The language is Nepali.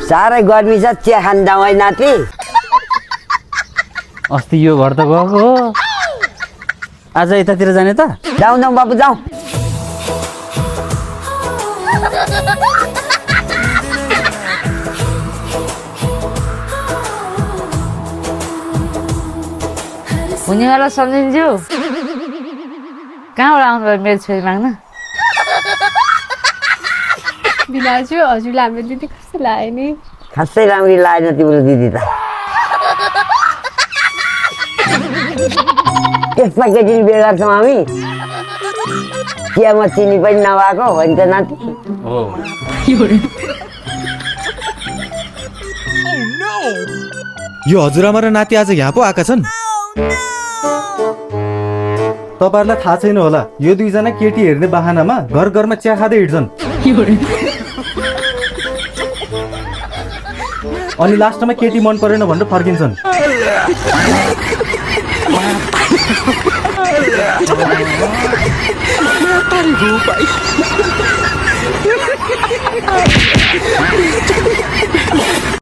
साह्रै गर्मी छ चिया खान जाउँ है नाति अस्ति यो घर त गएको हो आज यतातिर जाने त जाउँ जाउँ बाबु जाउँ हुनेवाला सम्झिन्छु कहाँबाट आउनुभयो मेरो छोरी माग्न दिदाजु हजुरलाई हाम्रो दिदी कस्तो लाग्यो नि खासै राम्री लागेन तिम्रो दिदी त त्यसमा केटी बिहे गर्छौँ हामी चियामा चिनी पनि नभएको हो नि त नाति यो हजुरआमा र नाति आज यहाँ पो आएका छन् तपाईहरुलाई थाहा छैन होला यो दुईजना केटी हेर्ने बहानामा घर घरमा चिया खाँदै हिँड्छन् अनि लास्टमा केटी मन परेन भनेर फर्किन्छन्